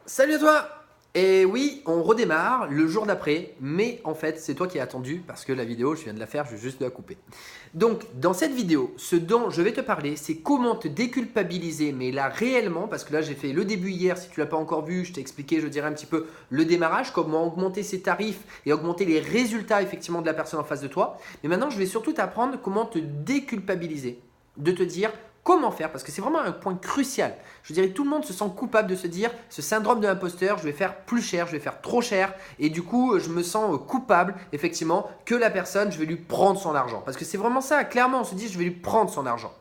Salut à toi! Et oui, on redémarre le jour d'après, mais en fait, c'est toi qui as attendu parce que la vidéo, je viens de la faire, je vais juste la couper. Donc, dans cette vidéo, ce dont je vais te parler, c'est comment te déculpabiliser, mais là réellement, parce que là, j'ai fait le début hier, si tu l'as pas encore vu, je t'ai expliqué, je dirais un petit peu le démarrage, comment augmenter ses tarifs et augmenter les résultats effectivement de la personne en face de toi. Mais maintenant, je vais surtout t'apprendre comment te déculpabiliser, de te dire comment faire, parce que c'est vraiment un point crucial. Je dirais tout le monde se sent coupable de se dire ce syndrome de l'imposteur, je vais faire plus cher, je vais faire trop cher et du coup je me sens coupable effectivement que la personne, je vais lui prendre son argent. Parce que c'est vraiment ça, clairement on se dit je vais lui prendre son argent.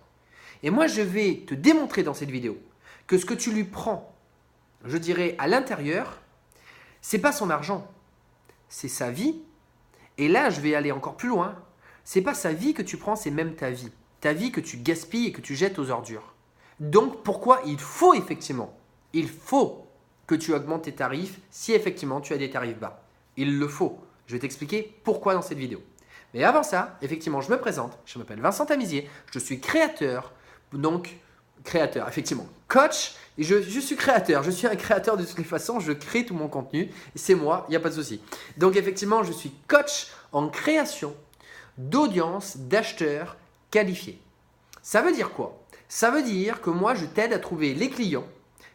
Et moi je vais te démontrer dans cette vidéo que ce que tu lui prends, je dirais à l'intérieur, c'est pas son argent, c'est sa vie. Et là je vais aller encore plus loin, c'est pas sa vie que tu prends, c'est même ta vie. Ta vie que tu gaspilles et que tu jettes aux ordures. Donc pourquoi il faut que tu augmentes tes tarifs si effectivement tu as des tarifs bas. Il le faut. Je vais t'expliquer pourquoi dans cette vidéo. Mais avant ça, effectivement, je me présente. Je m'appelle Vincent Tamizier. Je suis créateur, effectivement, coach. Et je suis créateur. Je suis un créateur de toutes les façons. Je crée tout mon contenu. C'est moi, il n'y a pas de souci. Donc effectivement, je suis coach en création d'audience d'acheteurs qualifiés. Ça veut dire quoi? Ça veut dire que moi, je t'aide à trouver les clients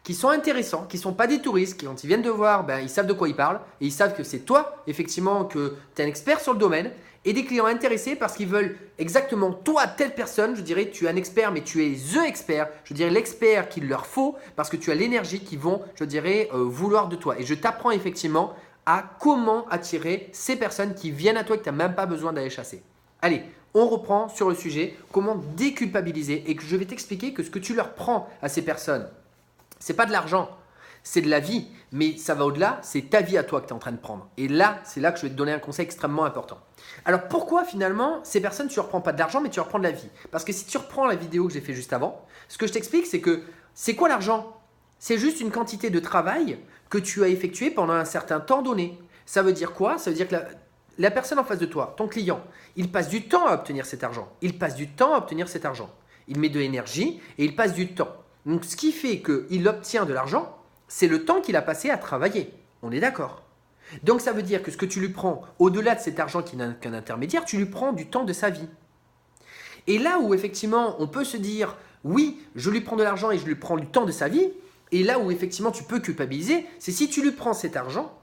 qui sont intéressants, qui ne sont pas des touristes, qui quand ils viennent te voir, ils savent de quoi ils parlent et ils savent que c'est toi, effectivement, que tu es un expert sur le domaine et des clients intéressés parce qu'ils veulent exactement toi, telle personne. Je dirais, tu es un expert, mais tu es the expert. Je dirais l'expert qu'il leur faut parce que tu as l'énergie qu'ils vont, je dirais, vouloir de toi. Et je t'apprends effectivement à comment attirer ces personnes qui viennent à toi et que tu n'as même pas besoin d'aller chasser. Allez, on reprend sur le sujet, comment déculpabiliser et que je vais t'expliquer que ce que tu leur prends à ces personnes, c'est pas de l'argent, c'est de la vie, mais ça va au-delà, c'est ta vie à toi que tu es en train de prendre. Et là, c'est là que je vais te donner un conseil extrêmement important. Alors pourquoi finalement ces personnes, tu leur prends pas de l'argent, mais tu leur prends de la vie? Parce que si tu reprends la vidéo que j'ai fait juste avant, ce que je t'explique, c'est que c'est quoi l'argent? C'est juste une quantité de travail que tu as effectué pendant un certain temps donné. Ça veut dire quoi? Ça veut dire que la personne en face de toi, ton client, il passe du temps à obtenir cet argent. Il passe du temps à obtenir cet argent. Il met de l'énergie et il passe du temps. Donc ce qui fait qu'il obtient de l'argent, c'est le temps qu'il a passé à travailler. On est d'accord? Donc ça veut dire que ce que tu lui prends, au-delà de cet argent qui n'est qu'un intermédiaire, tu lui prends du temps de sa vie. Et là où effectivement on peut se dire, oui, je lui prends de l'argent et je lui prends du temps de sa vie, et là où effectivement tu peux culpabiliser, c'est si tu lui prends cet argent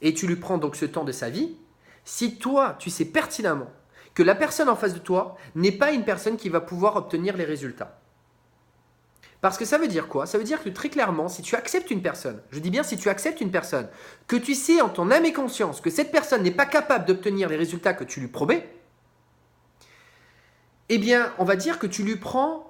et tu lui prends donc ce temps de sa vie, si toi, tu sais pertinemment que la personne en face de toi n'est pas une personne qui va pouvoir obtenir les résultats. Parce que ça veut dire quoi? Ça veut dire que très clairement, si tu acceptes une personne, je dis bien si tu acceptes une personne, que tu sais en ton âme et conscience que cette personne n'est pas capable d'obtenir les résultats que tu lui promets, eh bien, on va dire que tu lui prends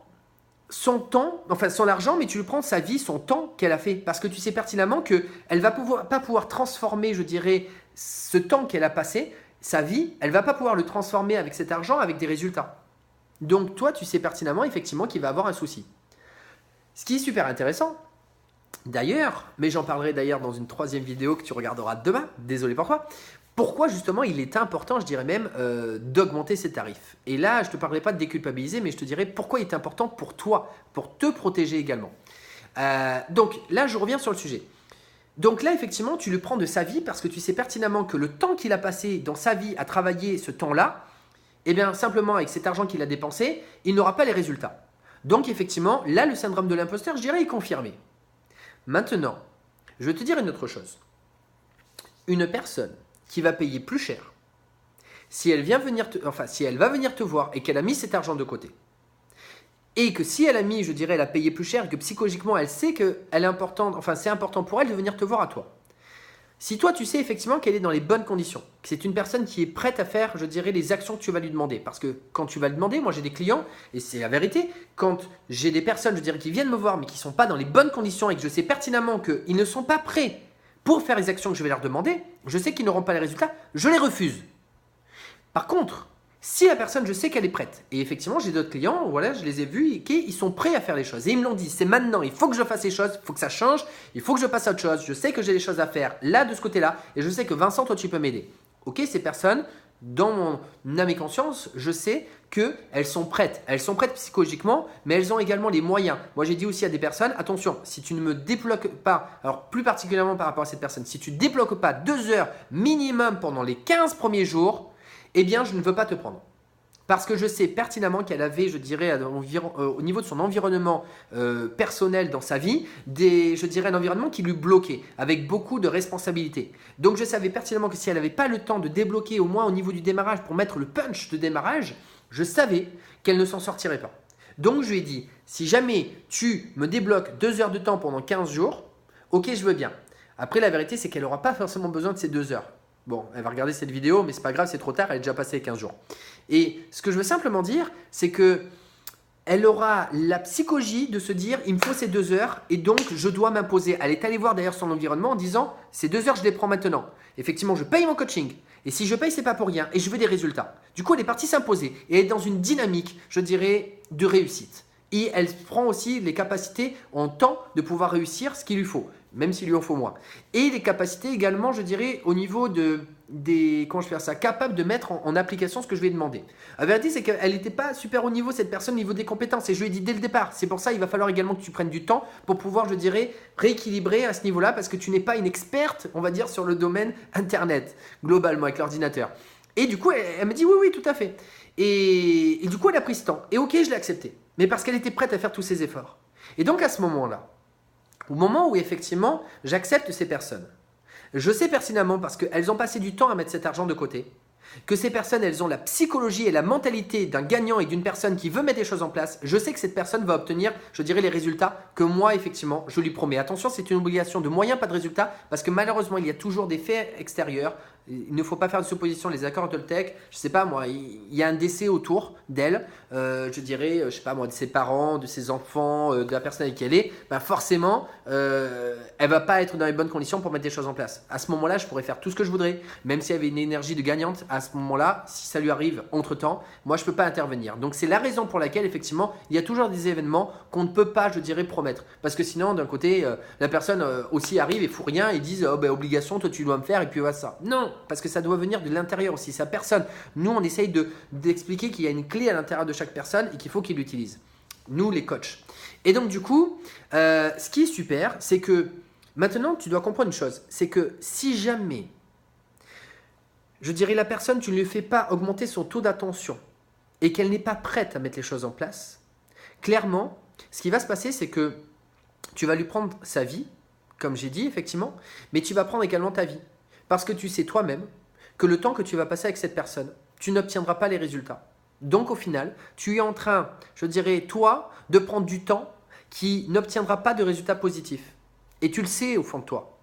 son temps, enfin son argent, mais tu lui prends sa vie, son temps qu'elle a fait. Parce que tu sais pertinemment qu'elle ne va pas pouvoir transformer, je dirais, ce temps qu'elle a passé, sa vie, elle ne va pas pouvoir le transformer avec cet argent, avec des résultats. Donc toi, tu sais pertinemment, effectivement, qu'il va avoir un souci. Ce qui est super intéressant, d'ailleurs, mais j'en parlerai d'ailleurs dans une troisième vidéo que tu regarderas demain, désolé pour toi, pourquoi justement il est important, je dirais même, d'augmenter ses tarifs. Et là, je ne te parlerai pas de déculpabiliser, mais je te dirai pourquoi il est important pour toi, pour te protéger également. Donc là, je reviens sur le sujet. Donc là, effectivement, tu le prends de sa vie parce que tu sais pertinemment que le temps qu'il a passé dans sa vie à travailler ce temps-là, eh bien simplement avec cet argent qu'il a dépensé, il n'aura pas les résultats. Donc effectivement, là, le syndrome de l'imposteur, je dirais, est confirmé. Maintenant, je vais te dire une autre chose. Une personne qui va payer plus cher, si elle va venir te voir et qu'elle a mis cet argent de côté, et que si elle a mis, je dirais, elle a payé plus cher et que psychologiquement elle sait que elle est importante, c'est important pour elle de venir te voir à toi. Si toi tu sais effectivement qu'elle est dans les bonnes conditions, que c'est une personne qui est prête à faire, je dirais, les actions que tu vas lui demander, parce que quand tu vas le demander, moi j'ai des clients, et c'est la vérité, quand j'ai des personnes, je dirais, qui viennent me voir mais qui ne sont pas dans les bonnes conditions et que je sais pertinemment qu'ils ne sont pas prêts pour faire les actions que je vais leur demander, je sais qu'ils n'auront pas les résultats, je les refuse. Par contre, si la personne, je sais qu'elle est prête, et effectivement, j'ai d'autres clients, voilà, je les ai vus, et ils sont prêts à faire les choses. Et ils me l'ont dit, c'est maintenant, il faut que je fasse les choses, il faut que ça change, il faut que je passe à autre chose. Je sais que j'ai des choses à faire là, de ce côté-là, et je sais que Vincent, toi, tu peux m'aider. Ok, ces personnes, dans mon âme et conscience, je sais qu'elles sont prêtes. Elles sont prêtes psychologiquement, mais elles ont également les moyens. Moi, j'ai dit aussi à des personnes, attention, si tu ne me débloques pas, alors plus particulièrement par rapport à cette personne, si tu ne débloques pas 2 heures minimum pendant les 15 premiers jours, eh bien, je ne veux pas te prendre. Parce que je sais pertinemment qu'elle avait, je dirais, au niveau de son environnement personnel dans sa vie, je dirais un environnement qui lui bloquait, avec beaucoup de responsabilités. Donc je savais pertinemment que si elle n'avait pas le temps de débloquer, au moins au niveau du démarrage, pour mettre le punch de démarrage, je savais qu'elle ne s'en sortirait pas. Donc je lui ai dit, si jamais tu me débloques 2 heures de temps pendant 15 jours, ok, je veux bien. Après, la vérité, c'est qu'elle n'aura pas forcément besoin de ces 2 heures. Bon, elle va regarder cette vidéo, mais c'est pas grave, c'est trop tard, elle est déjà passée les 15 jours. Et ce que je veux simplement dire, c'est que elle aura la psychologie de se dire, il me faut ces 2 heures et donc je dois m'imposer. Elle est allée voir d'ailleurs son environnement en disant, ces 2 heures, je les prends maintenant. Effectivement, je paye mon coaching. Et si je paye, c'est pas pour rien. Et je veux des résultats. Du coup, elle est partie s'imposer et être dans une dynamique, je dirais, de réussite. Et elle prend aussi les capacités en temps de pouvoir réussir ce qu'il lui faut, même s'il lui en faut moins. Et les capacités également, je dirais, au niveau comment je fais ça, capable de mettre en application ce que je lui ai demandé. La vérité, c'est qu'elle n'était pas super haut niveau, cette personne, au niveau des compétences. Et je lui ai dit dès le départ, c'est pour ça il va falloir également que tu prennes du temps pour pouvoir, je dirais, rééquilibrer à ce niveau-là, parce que tu n'es pas une experte, on va dire, sur le domaine Internet, globalement, avec l'ordinateur. Et du coup, elle me dit oui, tout à fait. Et du coup, elle a pris ce temps. Et ok, je l'ai accepté. Mais parce qu'elle était prête à faire tous ces efforts. Et donc, à ce moment-là, au moment où effectivement, j'accepte ces personnes, je sais pertinemment, parce qu'elles ont passé du temps à mettre cet argent de côté, que ces personnes, elles ont la psychologie et la mentalité d'un gagnant et d'une personne qui veut mettre des choses en place. Je sais que cette personne va obtenir, je dirais, les résultats que moi, effectivement, je lui promets. Attention, c'est une obligation de moyens, pas de résultats, parce que malheureusement, il y a toujours des faits extérieurs. Il ne faut pas faire de supposition. Les accords Toltec, je ne sais pas moi, il y a un décès autour d'elle, je dirais, je ne sais pas moi, de ses parents, de ses enfants, de la personne avec qui elle est, ben forcément, elle ne va pas être dans les bonnes conditions pour mettre des choses en place. À ce moment-là, je pourrais faire tout ce que je voudrais, même s'il y avait une énergie de gagnante, à ce moment-là, si ça lui arrive entre-temps, moi, je ne peux pas intervenir. Donc, c'est la raison pour laquelle, effectivement, il y a toujours des événements qu'on ne peut pas, je dirais, promettre. Parce que sinon, d'un côté, la personne aussi arrive et fout rien et disent oh, ben, obligation, toi, tu dois me faire et puis voilà ça. Non, parce que ça doit venir de l'intérieur aussi. Sa personne, nous, on essaye d'expliquer qu'il y a une clé à l'intérieur de chaque personne et qu'il faut qu'il l'utilise. Nous, les coachs. Et donc, du coup, ce qui est super, c'est que maintenant, tu dois comprendre une chose. C'est que si jamais, je dirais, la personne, tu ne lui fais pas augmenter son taux d'attention et qu'elle n'est pas prête à mettre les choses en place, clairement, ce qui va se passer, c'est que tu vas lui prendre sa vie, comme j'ai dit, effectivement, mais tu vas prendre également ta vie. Parce que tu sais toi-même que le temps que tu vas passer avec cette personne, tu n'obtiendras pas les résultats. Donc au final, tu es en train, je dirais, toi, de prendre du temps qui n'obtiendra pas de résultats positifs. Et tu le sais au fond de toi.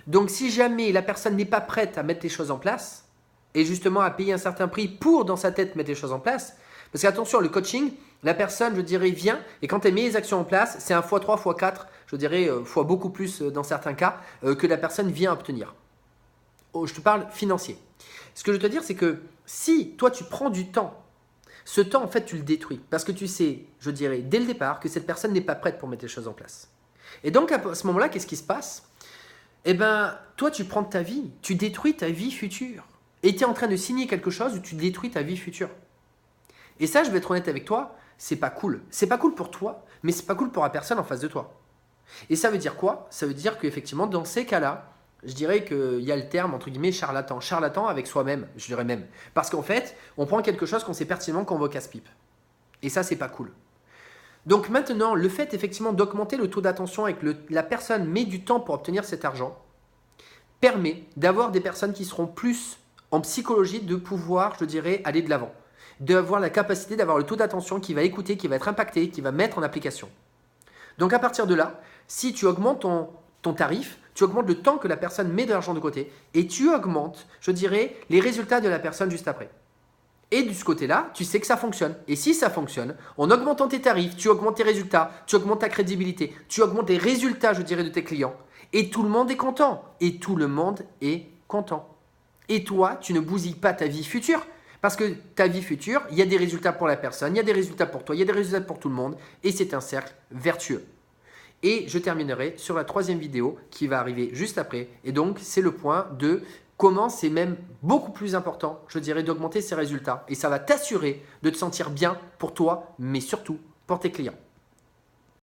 Donc si jamais la personne n'est pas prête à mettre les choses en place, et justement à payer un certain prix pour, dans sa tête, mettre les choses en place, parce qu'attention, le coaching, la personne, je dirais, vient, et quand elle met les actions en place, c'est un x3, x4, je dirais, fois beaucoup plus dans certains cas, que la personne vient obtenir. Oh, je te parle financier. Ce que je veux te dire, c'est que si toi, tu prends du temps, ce temps, en fait, tu le détruis. Parce que tu sais, je dirais, dès le départ, que cette personne n'est pas prête pour mettre les choses en place. Et donc, à ce moment-là, qu'est-ce qui se passe? Eh bien, toi, tu prends ta vie, tu détruis ta vie future. Et tu es en train de signer quelque chose où tu détruis ta vie future. Et ça, je vais être honnête avec toi, c'est pas cool. C'est pas cool pour toi, mais c'est pas cool pour la personne en face de toi. Et ça veut dire quoi? Ça veut dire qu'effectivement, dans ces cas-là, je dirais qu'il y a le terme, entre guillemets, charlatan. Charlatan avec soi-même, je dirais même. Parce qu'en fait, on prend quelque chose qu'on sait pertinemment qu'on va au casse-pipe. Et ça, c'est pas cool. Donc maintenant, le fait effectivement d'augmenter le taux d'attention et que la personne met du temps pour obtenir cet argent, permet d'avoir des personnes qui seront plus en psychologie de pouvoir, je dirais, aller de l'avant. D'avoir la capacité d'avoir le taux d'attention qui va écouter, qui va être impacté, qui va mettre en application. Donc à partir de là, si tu augmentes ton tarif, tu augmentes le temps que la personne met de l'argent de côté et tu augmentes, je dirais, les résultats de la personne juste après. Et de ce côté-là, tu sais que ça fonctionne. Et si ça fonctionne, en augmentant tes tarifs, tu augmentes tes résultats, tu augmentes ta crédibilité, tu augmentes les résultats, je dirais, de tes clients. Et tout le monde est content. Et tout le monde est content. Et toi, tu ne bousilles pas ta vie future. Parce que ta vie future, il y a des résultats pour la personne, il y a des résultats pour toi, il y a des résultats pour tout le monde. Et c'est un cercle vertueux. Et je terminerai sur la 3e vidéo qui va arriver juste après. Et donc, c'est le point de comment c'est même beaucoup plus important, je dirais, d'augmenter ses résultats. Et ça va t'assurer de te sentir bien pour toi, mais surtout pour tes clients.